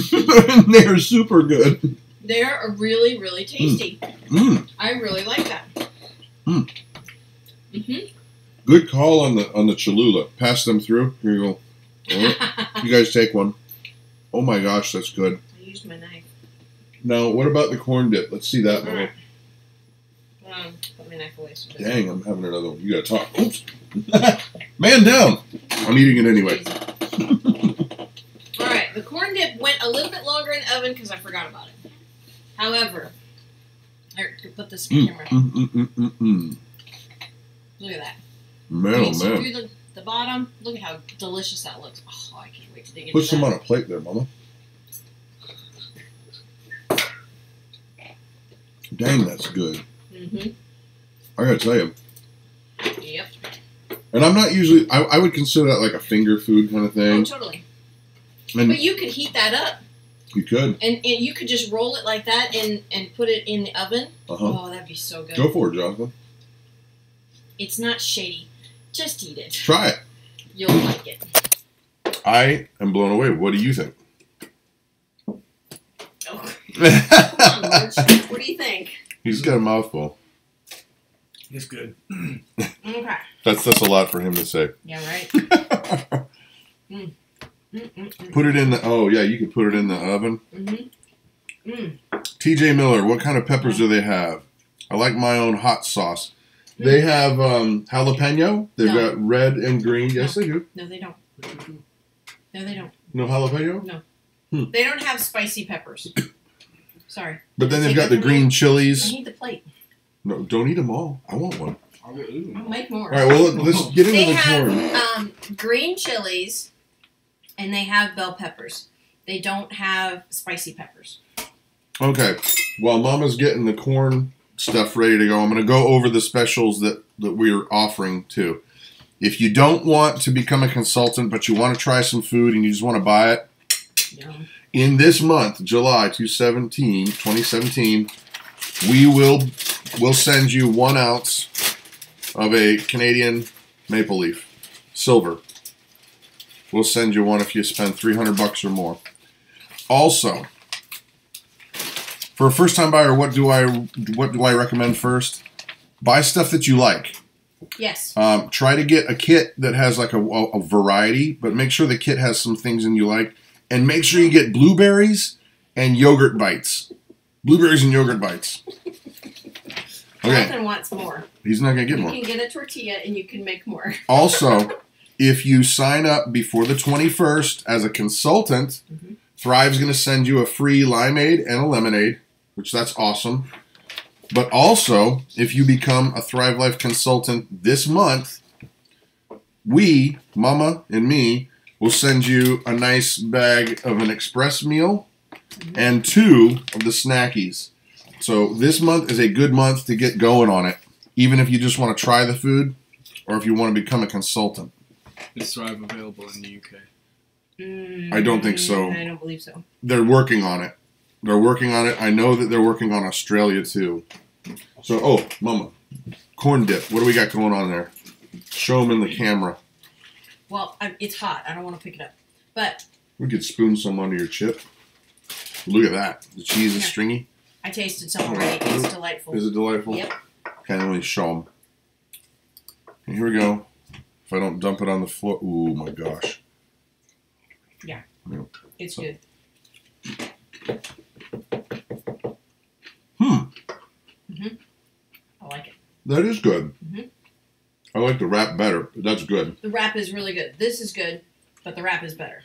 They are super good. They are really, really tasty. Mm. I really like that. Mm. Mm-hmm. Good call on the Cholula. Pass them through. Here you go. Right. You guys take one. Oh my gosh, that's good. I used my knife. Now, what about the corn dip? Let's see that, Mama. Right. Put my knife away. So dang, I'm having another one. You gotta talk. Oops. Man down. I'm eating it anyway. Alright, the corn dip went a little bit longer in the oven because I forgot about it. However, I could put this in the camera. Look at that. Man, so man. through the bottom, look at how delicious that looks. Oh, I can't wait to dig into Put some that. on a plate there, Mama. Dang, that's good. Mm-hmm. I gotta tell you. Yep. And I'm not usually, I would consider that like a finger food kind of thing. Oh, totally. And but you could heat that up. You could. And you could just roll it like that and put it in the oven. Uh-huh. Oh, that'd be so good. Go for it, Jonathan. It's not shady. Just eat it. Try it. You'll like it. I am blown away. What do you think? Oh. Come on, Lord. What do you think? He's got a mouthful. It's good. Okay. That's a lot for him to say. Yeah, right. Put it in the, oh yeah, you could put it in the oven. Mm-hmm. Mm. TJ Miller, what kind of peppers do they have? I like my own hot sauce. They have jalapeno. They've got red and green. Yes, they do. No, they don't. No, they don't. No jalapeno? No. They don't have spicy peppers. Sorry. But then they've got the green I chilies. need the plate. No, don't eat them all. I want one. I'll make more. All right, well, let's get into They the corn. have green chilies, and they have bell peppers. They don't have spicy peppers. Okay. While Mama's getting the corn stuff ready to go, I'm going to go over the specials that we're offering too. If you don't want to become a consultant, but you want to try some food and you just want to buy it, in this month, July 2017, we'll send you 1 ounce of a Canadian maple leaf, silver. We'll send you one if you spend $300 or more. Also, for a first-time buyer, what do I recommend first? Buy stuff that you like. Yes. Try to get a kit that has like a variety, but make sure the kit has some things in you like. And make sure you get blueberries and yogurt bites. Blueberries and yogurt bites. Okay. Jonathan wants more. He's not going to get more. You can get a tortilla and you can make more. Also, if you sign up before the 21st as a consultant, Thrive's going to send you a free limeade and a lemonade, which that's awesome. But also, if you become a Thrive Life consultant this month, we, Mama and me, will send you a nice bag of an express meal and 2 of the snackies. So this month is a good month to get going on it, even if you just want to try the food or if you want to become a consultant. Is Thrive available in the UK? I don't think so. I don't believe so. They're working on it. They're working on it. I know that they're working on Australia too. So, oh, Mama, corn dip. What do we got going on there? Show them in the camera. Well, it's hot. I don't want to pick it up. But We could spoon some onto your chip. Look at that. The cheese is stringy. I tasted some already. It's delightful. Is it delightful? Yep. Okay, let me show them. Okay, here we go. If I don't dump it on the floor. Ooh, my gosh. Yeah. Yep. It's good. I like it. That is good. I like the wrap better, but that's good. The wrap is really good. This is good, but the wrap is better.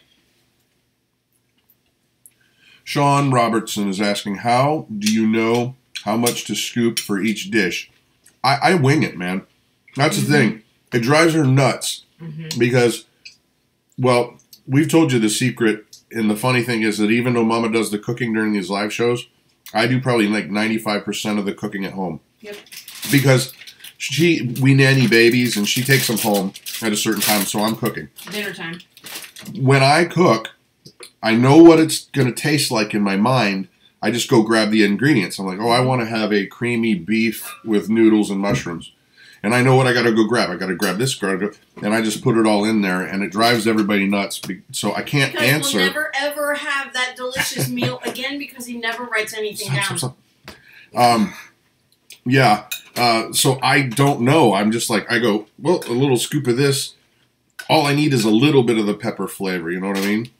Sean Robertson is asking, how do you know how much to scoop for each dish? I wing it, man. That's the thing. It drives her nuts because, well, we've told you the secret, and the funny thing is that even though Mama does the cooking during these live shows, I do probably like 95% of the cooking at home. Yep. Because we nanny babies, and she takes them home at a certain time, so I'm cooking. Dinner time. When I cook, I know what it's going to taste like in my mind. I just go grab the ingredients. I'm like, oh, I want to have a creamy beef with noodles and mushrooms. And I know what I got to go grab. I got to grab this, and I just put it all in there, and it drives everybody nuts. So I can't answer. We'll never, ever have that delicious meal again because he never writes anything down. Yeah. So I don't know. I'm just like, I go, well, a little scoop of this. All I need is a little bit of the pepper flavor. You know what I mean?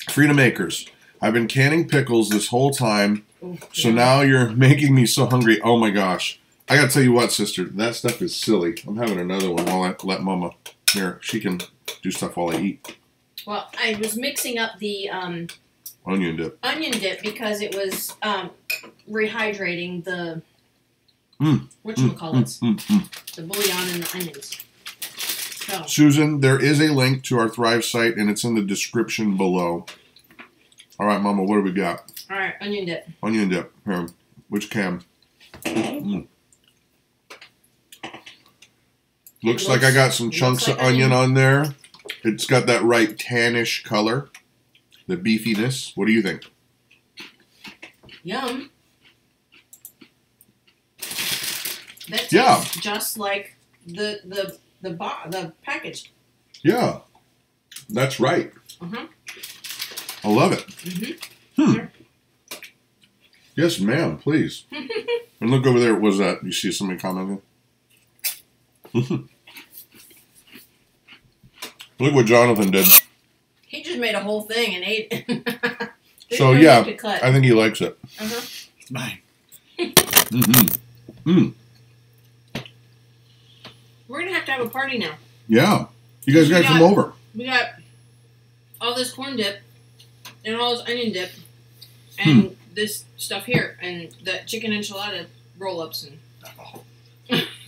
Freedom Makers. I've been canning pickles this whole time. So now you're making me so hungry. Oh my gosh. I gotta tell you what, sister. That stuff is silly. I'm having another one while I let Mama. Here, she can do stuff while I eat. Well, I was mixing up the Onion dip. Onion dip because it was rehydrating the whatchamacallits, the bouillon and the onions. So. Susan, there is a link to our Thrive site, and it's in the description below. All right, Mama, what do we got? All right, onion dip. Onion dip. Here, which cam? Mm. Looks like I got some chunks of onion on there. It's got that right tannish color. The beefiness. What do you think? Yum. That tastes just like the package. Yeah, that's right. Uh-huh. I love it. Mm-hmm. Hmm. Yes, ma'am, please. And look over there. What was that? You see somebody commenting? Look what Jonathan did. He just made a whole thing and ate it. So, yeah, I think he likes it. Uh-huh. It's mine. Mm-hmm. Mm. We're going to have a party now. Yeah. You guys got to come over. We got all this corn dip and all this onion dip and this stuff here and the chicken enchilada roll-ups. And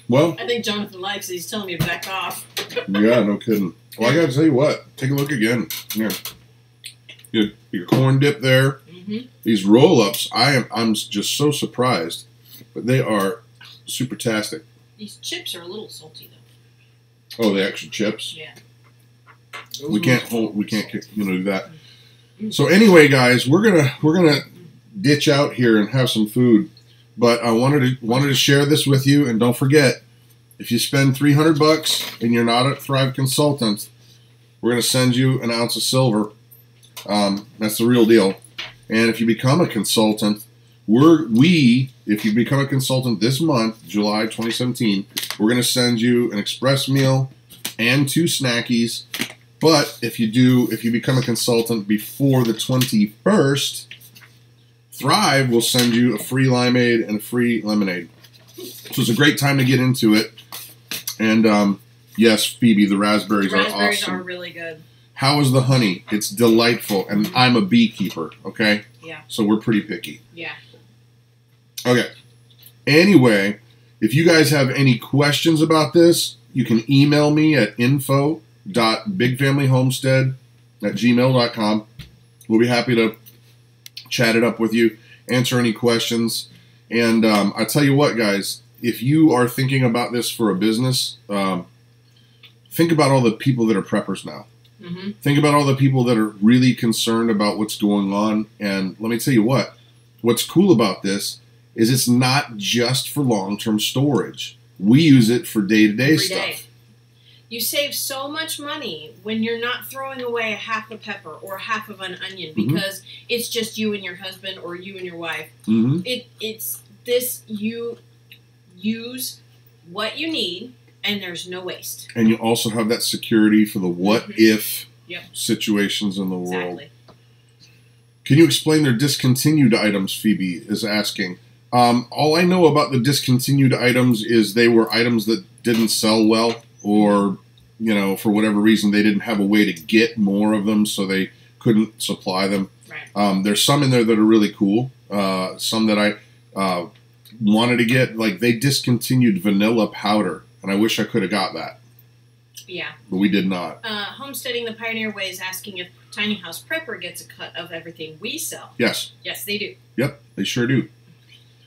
Well, I think Jonathan likes it. He's telling me to back off. Yeah, no kidding. Well, I got to tell you what. Take a look again. Here. Your corn dip there. Mm-hmm. These roll-ups, I'm just so surprised. But they are super-tastic. These chips are a little salty, though. Oh, the extra chips? Yeah. We can't do that. So anyway, guys, we're gonna ditch out here and have some food. But I wanted to share this with you, and don't forget, if you spend $300 and you're not a Thrive consultant, we're gonna send you an ounce of silver. That's the real deal. And if you become a consultant, if you become a consultant this month, July 2017, we're going to send you an express meal and 2 snackies. But if you become a consultant before the 21st, Thrive will send you a free limeade and a free lemonade. So it's a great time to get into it. And yes, Phoebe, the raspberries are awesome. Raspberries are really good. How is the honey? It's delightful. And I'm a beekeeper, okay? Yeah. So we're pretty picky. Yeah. Okay. Anyway, if you guys have any questions about this, you can email me at info.bigfamilyhomestead@gmail.com. We'll be happy to chat it up with you, answer any questions. And I tell you what, guys, if you are thinking about this for a business, think about all the people that are preppers now. Mm-hmm. Think about all the people that are really concerned about what's going on. And let me tell you what's cool about this is it's not just for long-term storage. We use it for day-to-day stuff. You save so much money when you're not throwing away half a pepper or half of an onion because it's just you and your husband or you and your wife. Mm-hmm. It's this, you use what you need and there's no waste. And you also have that security for the what-if situations in the world. Exactly. Can you explain their discontinued items, Phoebe is asking. All I know about the discontinued items is they were items that didn't sell well or, for whatever reason, they didn't have a way to get more of them, so they couldn't supply them. Right. There's some in there that are really cool. Some that I wanted to get, like they discontinued vanilla powder, and I wish I could have got that. Yeah. But we did not. Homesteading the Pioneer Way is asking if Tiny House Prepper gets a cut of everything we sell. Yes. Yes, they do. Yep, they sure do.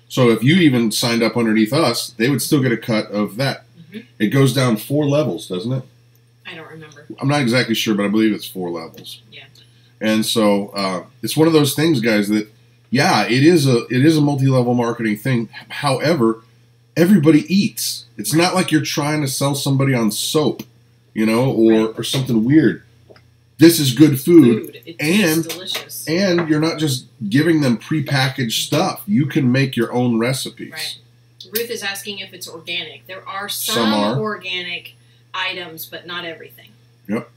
So if you even signed up underneath us, they would still get a cut of that. Mm-hmm. It goes down 4 levels, doesn't it? I don't remember. I'm not exactly sure, but I believe it's 4 levels. Yeah. And so it's one of those things, guys, that, yeah, it is a multi-level marketing thing. However, everybody eats. It's not like you're trying to sell somebody on soap, or something weird. This is good food. It tastes delicious. And you're not just giving them prepackaged stuff. You can make your own recipes. Right. Ruth is asking if it's organic. There are some organic items, but not everything. Yep.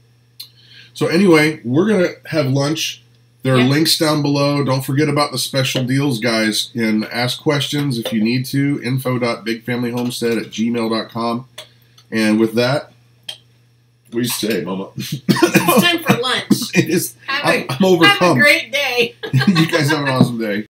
So anyway, we're going to have lunch. There are links down below. Don't forget about the special deals, guys. And ask questions if you need to. info.bigfamilyhomestead@gmail.com. And with that, what do you say, Mama? It's time for lunch. It is. I'm Have overcome. a great day. You guys have an awesome day.